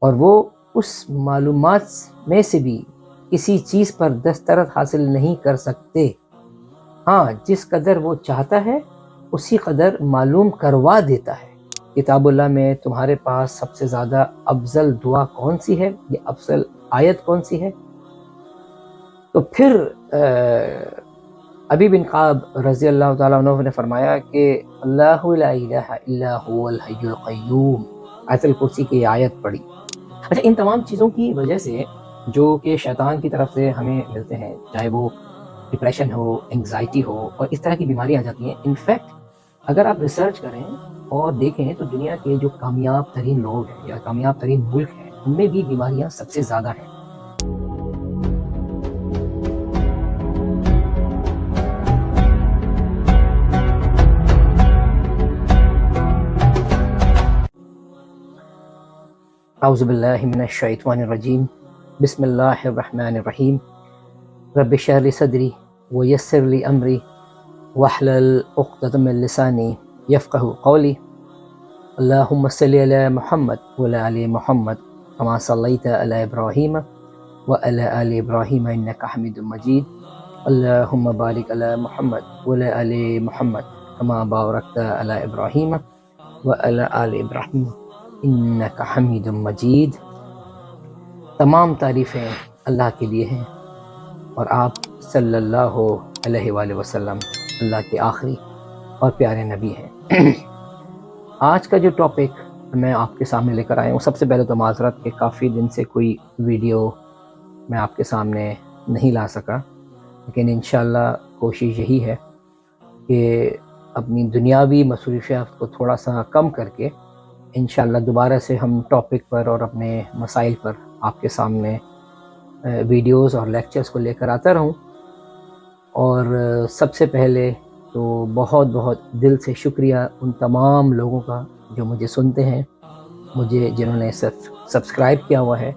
اور وہ اس معلومات میں سے بھی کسی چیز پر دسترس حاصل نہیں کر سکتے، ہاں جس قدر وہ چاہتا ہے اسی قدر معلوم کروا دیتا ہے۔ کتاب اللہ میں تمہارے پاس سب سے زیادہ افضل دعا کون سی ہے، یہ افضل آیت کون سی ہے؟ تو پھر ابی بن قعب رضی اللہ تعالیٰ عنہ نے فرمایا کہ اللہ لا الہ الا هو الحی القیوم، آیت الکرسی کی آیت پڑھی۔ اچھا، ان تمام چیزوں کی وجہ سے جو کہ شیطان کی طرف سے ہمیں ملتے ہیں، چاہے وہ ڈپریشن ہو، انگزائٹی ہو اور اس طرح کی بیماریاں آ جاتی ہیں، انفیکٹ اگر آپ ریسرچ کریں اور دیکھیں تو دنیا کے جو کامیاب ترین لوگ ہیں یا کامیاب ترین ملک ہیں ان میں بھی بیماریاں سب سے زیادہ ہیں۔ اعوذ باللہ من الشیطان الرجیم، بسم اللہ الرحمن الرحیم، رب اشرح لی صدری ویسر لی امری واحلل عقدۃ من لسانی یفقہوا قولی، اللہم صلی علی محمد وعلی آل محمد کما صلیت علی ابراہیم وعلی آل ابراہیم انک حمید مجید، اللہم بارک علی محمد وعلی آل محمد کما بارکت علی ابراہیم وعلی آل ابراہیم انک حمید مجید۔ تمام تعریفیں اللہ کے لیے ہیں اور آپ صلی اللہ علیہ وآلہ وسلم اللہ کے آخری اور پیارے نبی ہیں۔ آج کا جو ٹاپک میں آپ کے سامنے لے کر آیا ہوں، سب سے پہلے تو معذرت کہ کافی دن سے کوئی ویڈیو میں آپ کے سامنے نہیں لا سکا، لیکن انشاءاللہ کوشش یہی ہے کہ اپنی دنیاوی مصروفیات کو تھوڑا سا کم کر کے انشاءاللہ دوبارہ سے ہم ٹاپک پر اور اپنے مسائل پر آپ کے سامنے ویڈیوز اور لیکچرز کو لے کر آتا رہوں۔ اور سب سے پہلے تو بہت بہت دل سے شکریہ ان تمام لوگوں کا جو مجھے سنتے ہیں، مجھے جنہوں نے سبسکرائب کیا ہوا ہے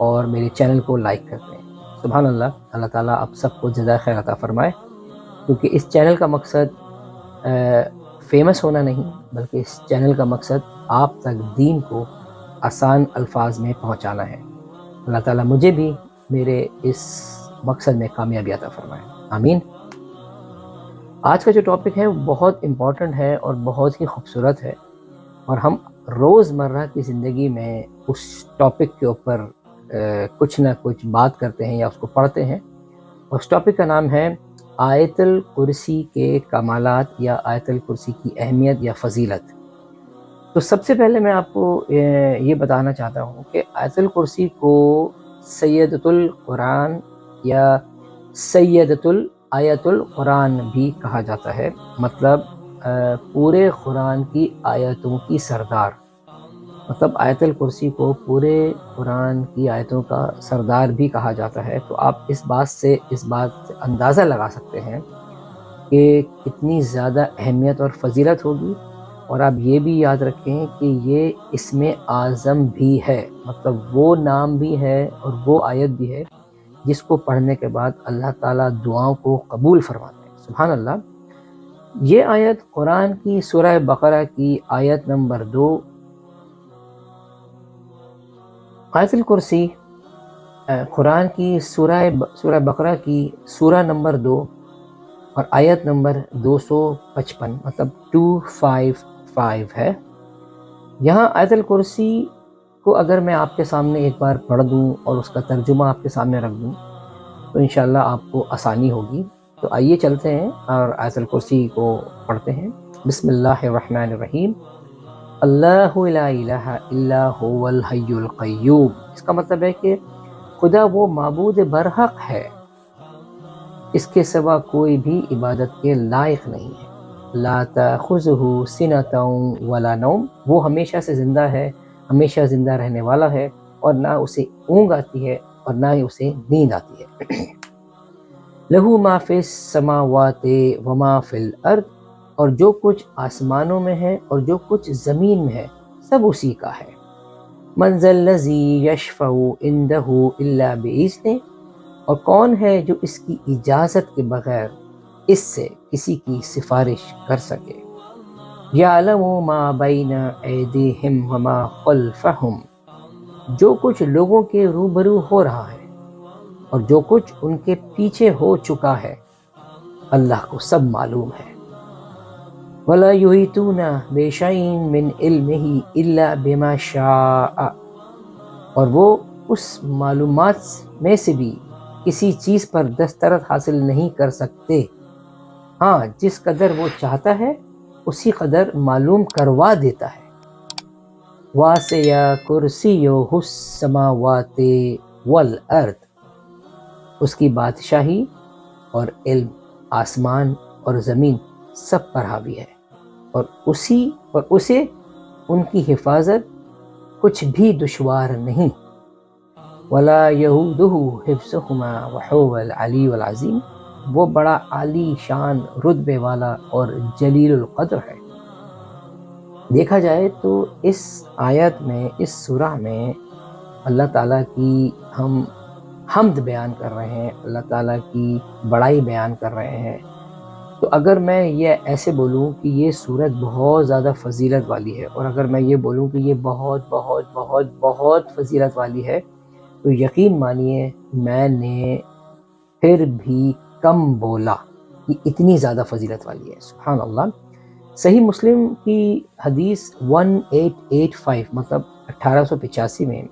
اور میرے چینل کو لائک کرتے ہیں۔ سبحان اللہ، اللہ تعالیٰ آپ سب کو جزائے خیر عطا فرمائے، کیونکہ اس چینل کا مقصد فیمس ہونا نہیں، بلکہ اس چینل کا مقصد آپ تک دین کو آسان الفاظ میں پہنچانا ہے۔ اللہ تعالیٰ مجھے بھی میرے اس مقصد میں کامیابی عطا فرمائے، آمین۔ آج کا جو ٹاپک ہے وہ بہت امپورٹنٹ ہے اور بہت ہی خوبصورت ہے، اور ہم روز مرہ کی زندگی میں اس ٹاپک کے اوپر کچھ نہ کچھ بات کرتے ہیں یا اس کو پڑھتے ہیں۔ اس ٹاپک کا نام ہے آیت الکرسی کے کمالات یا آیت الکرسی کی اہمیت یا فضیلت۔ تو سب سے پہلے میں آپ کو یہ بتانا چاہتا ہوں کہ آیت الکرسی کو سیدۃ القرآن یا سیدۃ آیت القرآن بھی کہا جاتا ہے، مطلب پورے قرآن کی آیتوں کی سردار، مطلب آیت الکرسی کو پورے قرآن کی آیتوں کا سردار بھی کہا جاتا ہے۔ تو آپ اس بات سے اندازہ لگا سکتے ہیں کہ کتنی زیادہ اہمیت اور فضیلت ہوگی۔ اور آپ یہ بھی یاد رکھیں کہ یہ اسم اعظم بھی ہے، مطلب وہ نام بھی ہے اور وہ آیت بھی ہے جس کو پڑھنے کے بعد اللہ تعالیٰ دعاؤں کو قبول فرماتے ہیں۔ سبحان اللہ۔ یہ آیت قرآن کی سورہ بقرہ کی آیت نمبر 2، آیت الکرسی قرآن کی سورہ بقرہ کی سورہ نمبر 2 اور آیت نمبر 255، مطلب 255 ہے۔ یہاں آیت الکرسی کو اگر میں آپ کے سامنے ایک بار پڑھ دوں اور اس کا ترجمہ آپ کے سامنے رکھ دوں تو انشاءاللہ آپ کو آسانی ہوگی۔ تو آئیے چلتے ہیں اور آیت الکرسی کو پڑھتے ہیں۔ بسم اللہ الرحمن الرحیم، اللہ لا الہ الا هو الحی القیوم۔ اس کا مطلب ہے کہ خدا وہ معبود برحق ہے، اس کے سوا کوئی بھی عبادت کے لائق نہیں ہے۔ لا تأخذہ سنۃ ولا نوم، وہ ہمیشہ سے زندہ ہے، ہمیشہ زندہ رہنے والا ہے، اور نہ اسے اونگ آتی ہے اور نہ ہی اسے نیند آتی ہے۔ لہ ما فی السماوات وما فی الارض، اور جو کچھ آسمانوں میں ہے اور جو کچھ زمین میں ہے سب اسی کا ہے۔ من ذا الذی یشفع عندہ الا باذنہ، اور کون ہے جو اس کی اجازت کے بغیر اس سے کسی کی سفارش کر سکے۔ یعلم ما بین ایدیہم وما خلفہم، جو کچھ لوگوں کے روبرو ہو رہا ہے اور جو کچھ ان کے پیچھے ہو چکا ہے اللہ کو سب معلوم ہے۔ وَلَا يُحِيطُونَ بِشَيْءٍ مِّنْ عِلْمِهِ إِلَّا بِمَا شَاءَ، اور وہ اس معلومات میں سے بھی کسی چیز پر دسترس حاصل نہیں کر سکتے، ہاں جس قدر وہ چاہتا ہے اسی قدر معلوم کروا دیتا ہے۔ وَاسِعَ كُرْسِيُّهُ السَّمَاوَاتِ وَالْأَرْضَ، اس کی بادشاہی اور علم آسمان اور زمین سب پر حاوی ہے، اور اسے ان کی حفاظت کچھ بھی دشوار نہیں۔ وَلَا يَئُودُهُ حِفْظُهُمَا وَهُوَ الْعَلِيُّ الْعَظِيمُ، وہ بڑا عالی شان رتبے والا اور جلیل القدر ہے۔ دیکھا جائے تو اس آیت میں، اس سورہ میں اللہ تعالیٰ کی ہم حمد بیان کر رہے ہیں، اللہ تعالیٰ کی بڑائی بیان کر رہے ہیں۔ تو اگر میں یہ ایسے بولوں کہ یہ سورت بہت زیادہ فضیلت والی ہے، اور اگر میں یہ بولوں کہ یہ بہت بہت بہت بہت فضیلت والی ہے، تو یقین مانیے میں نے پھر بھی کم بولا، یہ اتنی زیادہ فضیلت والی ہے۔ سبحان اللہ۔ صحیح مسلم کی حدیث 1885 مطلب 1885 میں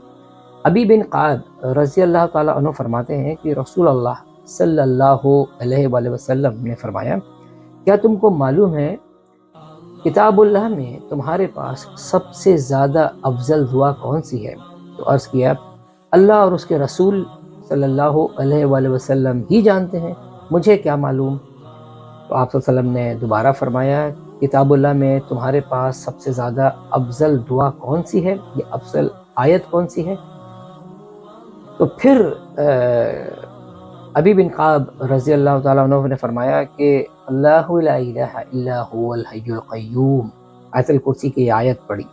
ابی بن قعب رضی اللہ تعالیٰ عنہ فرماتے ہیں کہ رسول اللہ صلی اللہ علیہ وآلہ وسلم نے فرمایا، کیا تم کو معلوم ہے کتاب اللہ میں تمہارے پاس سب سے زیادہ افضل دعا کون سی ہے؟ تو عرض کیا، اللہ اور اس کے رسول صلی اللہ علیہ وآلہ وسلم ہی جانتے ہیں، مجھے کیا معلوم۔ تو آپ صلی اللہ علیہ وسلم نے دوبارہ فرمایا، کتاب اللہ میں تمہارے پاس سب سے زیادہ افضل دعا کون سی ہے، یہ افضل آیت کون سی ہے؟ تو پھر ابی بن قعب رضی اللہ تعالیٰ عنہ نے فرمایا کہ اللہ لا الہ الا هو الحی القیوم، آیت الکرسی کی آیت پڑھی۔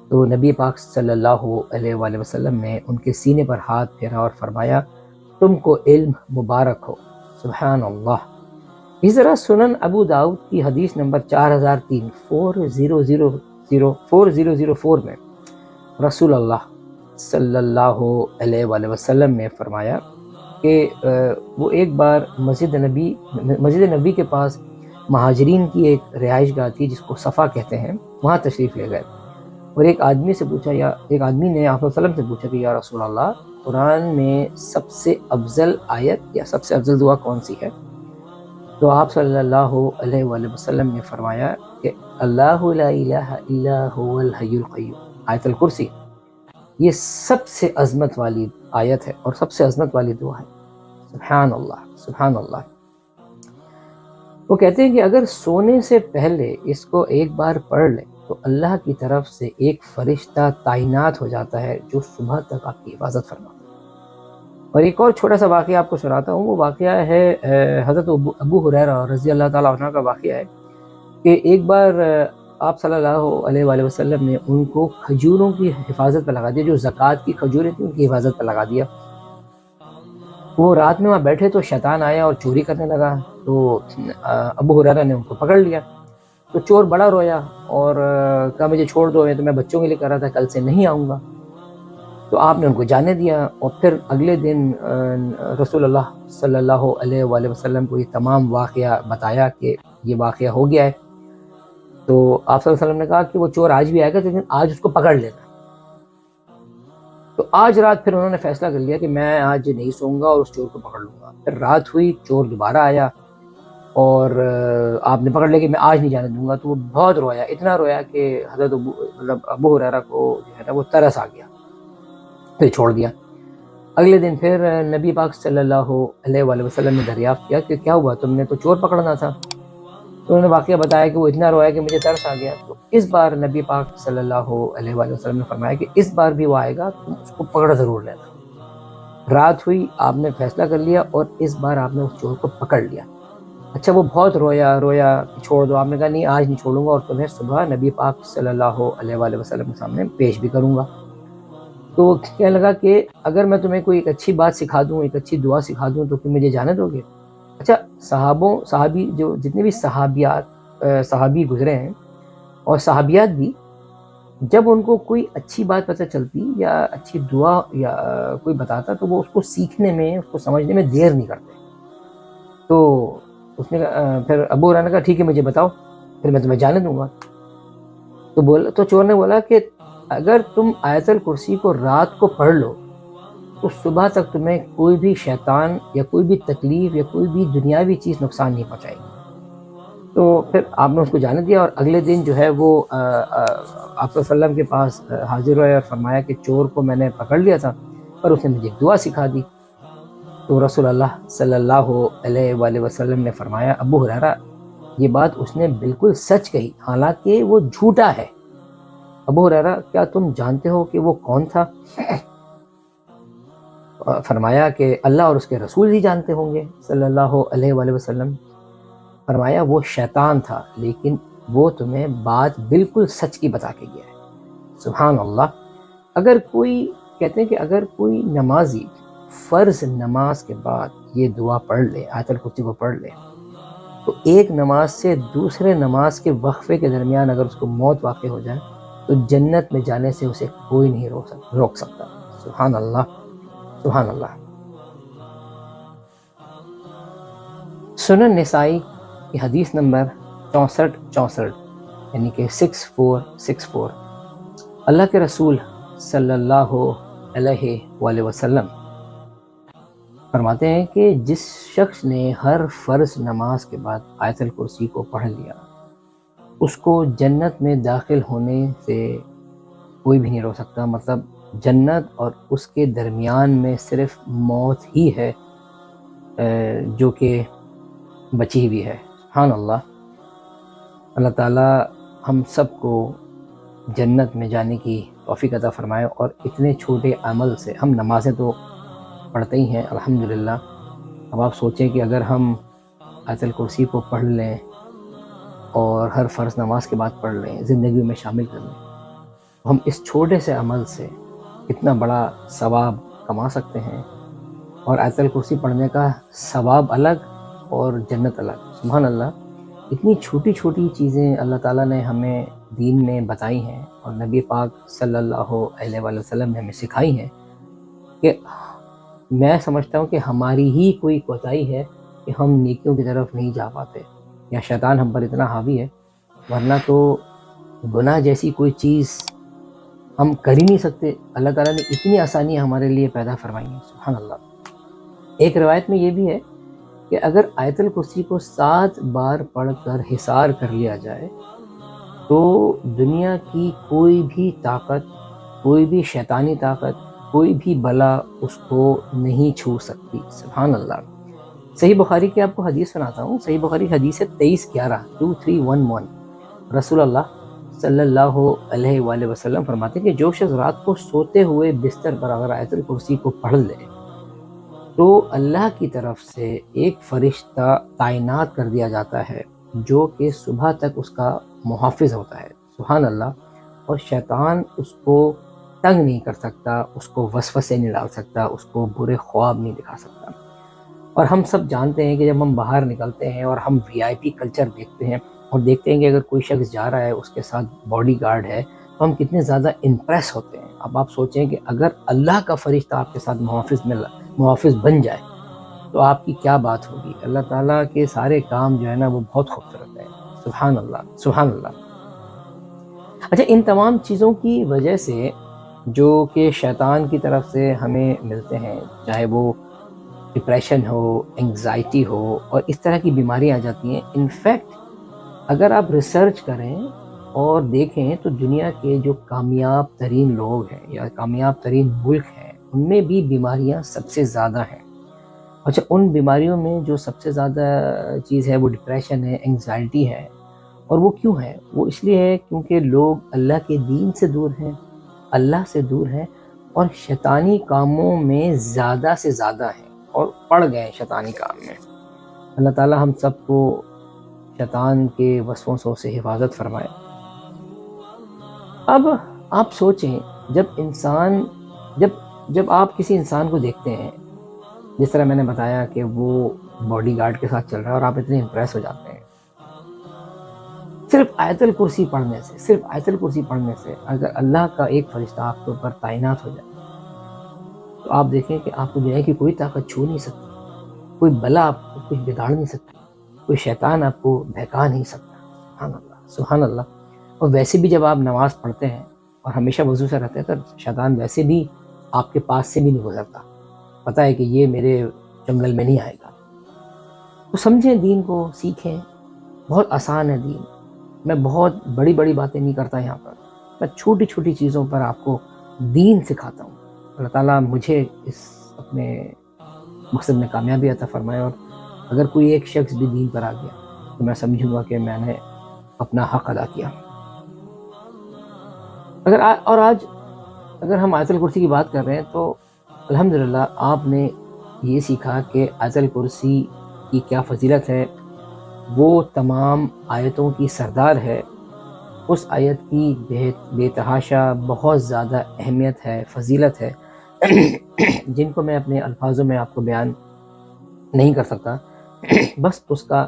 تو نبی پاک صلی اللہ علیہ وآلہ وسلم نے ان کے سینے پر ہاتھ پھیرا اور فرمایا، تم کو علم مبارک ہو۔ سبحان اللہ۔ اس طرح سنن ابو داؤد کی حدیث نمبر 4003 4004 میں رسول اللہ صلی اللہ علیہ وآلہ وسلم نے فرمایا کہ وہ ایک بار مسجد نبی کے پاس مہاجرین کی ایک رہائش گاہ تھی جس کو صفا کہتے ہیں، وہاں تشریف لے گئے، اور ایک آدمی نے آپ صلی اللہ علیہ وسلم سے پوچھا کہ یا رسول اللہ، قرآن میں سب سے افضل آیت یا سب سے افضل دعا کون سی ہے؟ تو آپ صلی اللہ علیہ وآلہ وسلم نے فرمایا کہ اللہ لا الہ الا هو الحی القیوم، آیت الکرسی، یہ سب سے عظمت والی آیت ہے اور سب سے عظمت والی دعا ہے۔ سبحان اللہ، سبحان اللہ۔ وہ کہتے ہیں کہ اگر سونے سے پہلے اس کو ایک بار پڑھ لیں تو اللہ کی طرف سے ایک فرشتہ تعینات ہو جاتا ہے جو صبح تک آپ کی حفاظت فرماتا ہے۔ اور ایک اور چھوٹا سا واقعہ آپ کو سناتا ہوں، وہ واقعہ ہے حضرت ابو ہریرہ رضی اللہ تعالیٰ عنہ کا واقعہ ہے کہ ایک بار آپ صلی اللہ علیہ وآلہ وسلم نے ان کو کھجوروں کی حفاظت پہ لگا دیا، جو زکوٰۃ کی کھجوریں تھیں ان کی حفاظت پہ لگا دیا۔ وہ رات میں وہاں بیٹھے تو شیطان آیا اور چوری کرنے لگا، تو ابو ہریرہ نے ان کو پکڑ لیا۔ تو چور بڑا رویا اور کہا مجھے چھوڑ دو، تو میں بچوں کے لیے کر رہا تھا، کل سے نہیں آؤں گا۔ تو آپ نے ان کو جانے دیا، اور پھر اگلے دن رسول اللہ صلی اللہ علیہ وآلہ وسلم کو یہ تمام واقعہ بتایا کہ یہ واقعہ ہو گیا ہے۔ تو آپ صلی اللہ علیہ وسلم نے کہا کہ وہ چور آج بھی آئے گا، لیکن آج اس کو پکڑ لینا۔ تو آج رات پھر انہوں نے فیصلہ کر لیا کہ میں آج نہیں سوؤں گا اور اس چور کو پکڑ لوں گا۔ پھر رات ہوئی، چور دوبارہ آیا اور آپ نے پکڑ لیا کہ میں آج نہیں جانے دوں گا۔ تو وہ بہت رویا، اتنا رویا کہ حضرت ابو ہریرہ کو جو ہے نا وہ ترس آ گیا، پھر چھوڑ دیا۔ اگلے دن پھر نبی پاک صلی اللہ علیہ وآلہ وسلم نے دریافت کیا کہ کیا ہوا، تم نے تو چور پکڑنا تھا۔ تو انہوں نے واقعہ بتایا کہ وہ اتنا رویا کہ مجھے ترس آ گیا۔ تو اس بار نبی پاک صلی اللہ علیہ وآلہ وسلم نے فرمایا کہ اس بار بھی وہ آئے گا، تم اس کو پکڑ ضرور لینا۔ رات ہوئی، آپ نے فیصلہ کر لیا اور اس بار آپ نے اس چور کو پکڑ لیا۔ اچھا، وہ بہت رویا کہ چھوڑ دو۔ آپ نے کہا نہیں، آج نہیں چھوڑوں گا اور تمہیں صبح نبی پاک صلی اللہ علیہ وآلہ وسلم کے سامنے پیش بھی کروں گا۔ تو کہنے لگا کہ اگر میں تمہیں کوئی ایک اچھی بات سکھا دوں، ایک اچھی دعا سکھا دوں تو پھر مجھے جانے دو گے؟ اچھا، صحابی جو جتنے بھی صحابی گزرے ہیں اور صحابیات بھی، جب ان کو کوئی اچھی بات پتہ چلتی یا اچھی دعا یا کوئی بتاتا تو وہ اس کو سیکھنے میں، اس کو سمجھنے میں دیر نہیں کرتے. تو اس نے پھر ابو ہریرہ نے کہا ٹھیک ہے مجھے بتاؤ پھر میں تمہیں جانے دوں گا. تو چور نے بولا کہ اگر تم آیت الکرسی کو رات کو پڑھ لو تو صبح تک تمہیں کوئی بھی شیطان یا کوئی بھی تکلیف یا کوئی بھی دنیاوی چیز نقصان نہیں پہنچائے گی. تو پھر آپ نے اس کو جانے دیا، اور اگلے دن جو ہے وہ آپ صلی اللہ علیہ وسلم کے پاس حاضر ہوئے اور فرمایا کہ چور کو میں نے پکڑ لیا تھا پر اس نے مجھے دعا سکھا دی. تو رسول اللہ صلی اللہ علیہ وآلہ وسلم نے فرمایا ابو ہریرہ یہ بات اس نے بالکل سچ کہی حالانکہ وہ جھوٹا ہے. ابو ہریرہ کیا تم جانتے ہو کہ وہ کون تھا؟ فرمایا کہ اللہ اور اس کے رسول ہی جانتے ہوں گے صلی اللہ علیہ وآلہ وسلم. فرمایا وہ شیطان تھا لیکن وہ تمہیں بات بالکل سچ کی بتا کے گیا ہے. سبحان اللہ. اگر کوئی کہتے ہیں کہ اگر کوئی نمازی فرض نماز کے بعد یہ دعا پڑھ لے، آیت الکرسی کو پڑھ لے، تو ایک نماز سے دوسرے نماز کے وقفے کے درمیان اگر اس کو موت واقع ہو جائے تو جنت میں جانے سے اسے کوئی نہیں روک سکتا. سبحان اللہ سبحان اللہ. سنن نسائی کی حدیث نمبر 64 یعنی کہ 6464 اللہ کے رسول صلی اللہ علیہ وآلہ وسلم فرماتے ہیں کہ جس شخص نے ہر فرض نماز کے بعد آیت الکرسی کو پڑھ لیا اس کو جنت میں داخل ہونے سے کوئی بھی نہیں روک سکتا. مطلب جنت اور اس کے درمیان میں صرف موت ہی ہے جو کہ بچی ہوئی ہے. سبحان اللہ. اللہ تعالیٰ ہم سب کو جنت میں جانے کی توفیق عطا فرمائے. اور اتنے چھوٹے عمل سے ہم نمازیں تو پڑھتے ہی ہیں الحمدللہ. اب آپ سوچیں کہ اگر ہم آیت الکرسی کو پڑھ لیں اور ہر فرض نماز کے بعد پڑھ لیں، زندگی میں شامل کر لیں، تو ہم اس چھوٹے سے عمل سے اتنا بڑا ثواب کما سکتے ہیں. اور آیت الکرسی پڑھنے کا ثواب الگ اور جنت الگ. سبحان اللہ. اتنی چھوٹی چھوٹی چیزیں اللہ تعالیٰ نے ہمیں دین میں بتائی ہیں اور نبی پاک صلی اللہ علیہ وآلہ وسلم نے ہمیں سکھائی ہیں کہ میں سمجھتا ہوں کہ ہماری ہی کوئی کوتاہی ہے کہ ہم نیکیوں کی طرف نہیں جا پاتے یا شیطان ہم پر اتنا حاوی ہے. ورنہ تو گناہ جیسی کوئی چیز ہم کر ہی نہیں سکتے. اللہ تعالیٰ نے اتنی آسانیاں ہمارے لیے پیدا فرمائی ہیں. سبحان اللہ. ایک روایت میں یہ بھی ہے کہ اگر آیت الکرسی کو 7 بار پڑھ کر حصار کر لیا جائے تو دنیا کی کوئی بھی طاقت، کوئی بھی شیطانی طاقت، کوئی بھی بلا اس کو نہیں چھو سکتی. سبحان اللہ. صحیح بخاری کی آپ کو حدیث سناتا ہوں. صحیح بخاری حدیث ہے 2311 رسول اللہ صلی اللہ علیہ وآلہ وسلم فرماتے ہیں کہ جو شخص رات کو سوتے ہوئے بستر پر اگر آیت الکرسی کو پڑھ لے تو اللہ کی طرف سے ایک فرشتہ تعینات کر دیا جاتا ہے جو کہ صبح تک اس کا محافظ ہوتا ہے. سبحان اللہ. اور شیطان اس کو تنگ نہیں کر سکتا، اس کو وسوسے نہیں ڈال سکتا، اس کو برے خواب نہیں دکھا سکتا. اور ہم سب جانتے ہیں کہ جب ہم باہر نکلتے ہیں اور ہم VIP کلچر دیکھتے ہیں اور دیکھتے ہیں کہ اگر کوئی شخص جا رہا ہے اس کے ساتھ باڈی گارڈ ہے تو ہم کتنے زیادہ امپریس ہوتے ہیں. اب آپ سوچیں کہ اگر اللہ کا فرشتہ آپ کے ساتھ محافظ بن جائے تو آپ کی کیا بات ہوگی. اللہ تعالیٰ کے سارے کام جو ہے نا وہ بہت خوبصورت ہے. سبحان اللہ سبحان اللہ. اچھا، ان تمام چیزوں کی وجہ سے جو کہ شیطان کی طرف سے ہمیں ملتے ہیں، چاہے وہ ڈپریشن ہو، انگزائٹی ہو اور اس طرح کی بیماریاں آ جاتی ہیں. انفیکٹ اگر آپ ریسرچ کریں اور دیکھیں تو دنیا کے جو کامیاب ترین لوگ ہیں یا کامیاب ترین ملک ہیں ان میں بھی بیماریاں سب سے زیادہ ہیں. اچھا، ان بیماریوں میں جو سب سے زیادہ چیز ہے وہ ڈپریشن ہے، انگزائٹی ہے. اور وہ کیوں ہے؟ وہ اس لیے ہے کیونکہ لوگ اللہ کے دین سے دور ہیں، اللہ سے دور ہیں اور شیطانی کاموں میں زیادہ سے زیادہ ہیں اور پڑ گئے ہیں شیطانی کام میں. اللہ تعالیٰ ہم سب کو شیطان کے وسوسوں سے حفاظت فرمائے. اب آپ سوچیں جب آپ کسی انسان کو دیکھتے ہیں جس طرح میں نے بتایا کہ وہ باڈی گارڈ کے ساتھ چل رہا ہے اور آپ اتنے امپریس ہو جاتے ہیں صرف آیت الکرسی پڑھنے سے، صرف آیت الکرسی پڑھنے سے اگر اللہ کا ایک فرشتہ آپ کے اوپر تعینات ہو جائے تو آپ دیکھیں کہ آپ کو دنیا کی کوئی طاقت چھو نہیں سکتی، کوئی بلا آپ کو کچھ بگاڑ نہیں سکتی، کوئی شیطان آپ کو بہکا نہیں سکتا۔ سبحان اللہ، سبحان اللہ۔ اور ویسے بھی جب آپ نماز پڑھتے ہیں اور ہمیشہ وضو سے رہتے ہیں تو شیطان ویسے بھی آپ کے پاس سے بھی نہیں گزرتا، پتہ ہے کہ یہ میرے جنگل میں نہیں آئے گا۔ تو سمجھیں دین کو، سیکھیں، بہت آسان ہے دین۔ میں بہت بڑی بڑی باتیں نہیں کرتا یہاں پر، میں چھوٹی چھوٹی چیزوں پر آپ کو دین سکھاتا ہوں۔ اللہ تعالیٰ مجھے اس اپنے مقصد میں کامیابی عطا فرمائے، اور اگر کوئی ایک شخص بھی دین پر آ گیا تو میں سمجھوں گا کہ میں نے اپنا حق ادا کیا۔ آج اگر ہم آیت الکرسی کی بات کر رہے ہیں تو الحمدللہ آپ نے یہ سیکھا کہ آیت الکرسی کی کیا فضیلت ہے، وہ تمام آیتوں کی سردار ہے، اس آیت کی بے تحاشا بہت زیادہ اہمیت ہے، فضیلت ہے جن کو میں اپنے الفاظوں میں آپ کو بیان نہیں کر سکتا۔ بس اس کا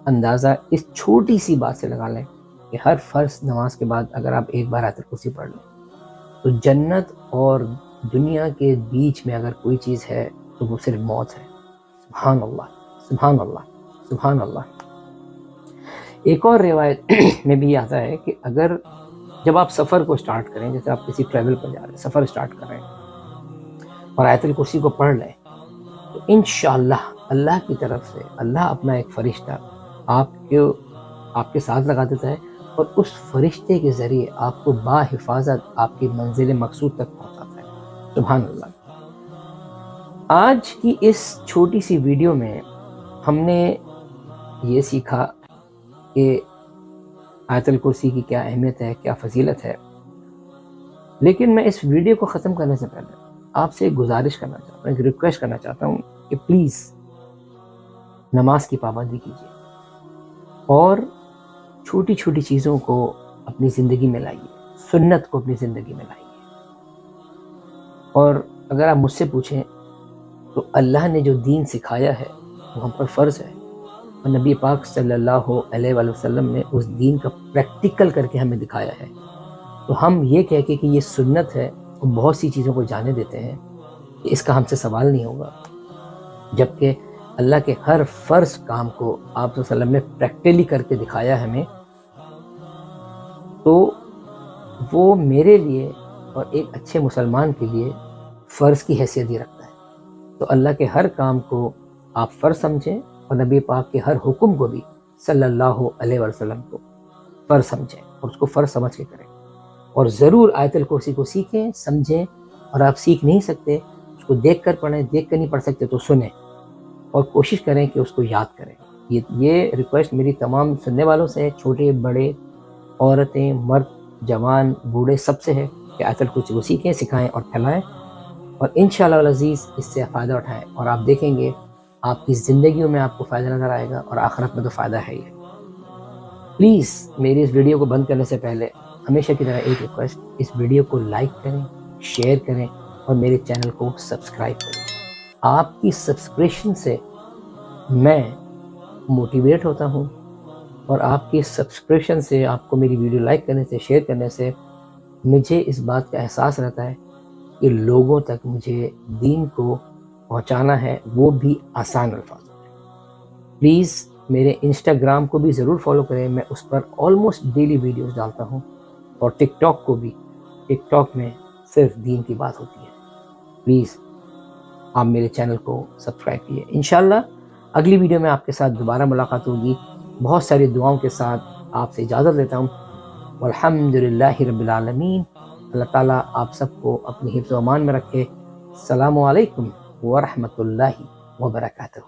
اندازہ اس چھوٹی سی بات سے لگا لیں کہ ہر فرض نماز کے بعد اگر آپ ایک بار آیت الکرسی پڑھ لیں تو جنت اور دنیا کے بیچ میں اگر کوئی چیز ہے تو وہ صرف موت ہے۔ سبحان اللہ، سبحان اللہ، سبحان اللہ۔ ایک اور روایت میں بھی آتا ہے کہ اگر جب آپ سفر کو سٹارٹ کریں، جیسے آپ کسی ٹریول پر جا رہے ہیں، سفر سٹارٹ کر رہے ہیں اور آیت الکرسی کو پڑھ لیں تو انشاءاللہ اللہ کی طرف سے اللہ اپنا ایک فرشتہ آپ کے ساتھ لگا دیتا ہے اور اس فرشتے کے ذریعے آپ کو باحفاظت آپ کی منزل مقصود تک پہنچاتا ہے۔ سبحان اللہ۔ آج کی اس چھوٹی سی ویڈیو میں ہم نے یہ سیکھا کہ آیت الکرسی کی کیا اہمیت ہے، کیا فضیلت ہے، لیکن میں اس ویڈیو کو ختم کرنے سے پہلے آپ سے ایک گزارش کرنا چاہتا ہوں، ایک ریکویسٹ کرنا چاہتا ہوں کہ پلیز نماز کی پابندی کیجیے اور چھوٹی چھوٹی چیزوں کو اپنی زندگی میں لائیے، سنت کو اپنی زندگی میں لائیے۔ اور اگر آپ مجھ سے پوچھیں تو اللہ نے جو دین سکھایا ہے وہ ہم پر فرض ہے، اور نبی پاک صلی اللہ علیہ وآلہ وسلم نے اس دین کا پریکٹیکل کر کے ہمیں دکھایا ہے۔ تو ہم یہ کہہ کے کہ یہ سنت ہے اور بہت سی چیزوں کو جانے دیتے ہیں کہ اس کا ہم سے سوال نہیں ہوگا، جبکہ اللہ کے ہر فرض کام کو آپ صلی اللہ علیہ وسلم نے پریکٹیکلی کر کے دکھایا ہمیں، تو وہ میرے لیے اور ایک اچھے مسلمان کے لیے فرض کی حیثیت ہی رکھتا ہے۔ تو اللہ کے ہر کام کو آپ فرض سمجھیں اور نبی پاک کے ہر حکم کو بھی صلی اللہ علیہ وسلم کو فرض سمجھیں اور اس کو فرض سمجھ کے کریں، اور ضرور آیت الکرسی کو سیکھیں، سمجھیں، اور آپ سیکھ نہیں سکتے اس کو دیکھ کر پڑھیں، دیکھ کر نہیں پڑھ سکتے تو سنیں اور کوشش کریں کہ اس کو یاد کریں۔ یہ ریکویسٹ میری تمام سننے والوں سے ہے، چھوٹے بڑے، عورتیں، مرد، جوان، بوڑھے، سب سے ہے کہ آیت الکرسی کو سیکھیں، سکھائیں اور پھیلائیں، اور انشاءاللہ العزیز اس سے فائدہ اٹھائیں، اور آپ دیکھیں گے آپ کی زندگیوں میں آپ کو فائدہ نظر آئے گا، اور آخرت میں تو فائدہ ہے ہی۔ پلیز میری اس ویڈیو کو بند کرنے سے پہلے ہمیشہ کی طرح ایک ریکویسٹ، اس ویڈیو کو لائک کریں، شیئر کریں اور میرے چینل کو سبسکرائب کریں۔ آپ کی سبسکرپشن سے میں موٹیویٹ ہوتا ہوں، اور آپ کی سبسکرپشن سے، آپ کو میری ویڈیو لائک کرنے سے، شیئر کرنے سے مجھے اس بات کا احساس رہتا ہے کہ لوگوں تک مجھے دین کو پہنچانا ہے، وہ بھی آسان الفاظوں میں۔ پلیز میرے انسٹاگرام کو بھی ضرور فالو کریں، میں اس پر آلموسٹ ڈیلی ویڈیوز ڈالتا ہوں، اور ٹک ٹاک کو بھی، ٹک ٹاک میں صرف دین کی بات ہوتی ہے۔ پلیز آپ میرے چینل کو سبسکرائب کیجیے۔ انشاءاللہ اگلی ویڈیو میں آپ کے ساتھ دوبارہ ملاقات ہوگی، بہت ساری دعاؤں کے ساتھ آپ سے اجازت لیتا ہوں، والحمدللہ رب العالمین۔ اللہ تعالیٰ آپ سب کو اپنی حفظ و امان میں رکھے۔ السلام علیکم ورحمۃ اللہ وبرکاتہ۔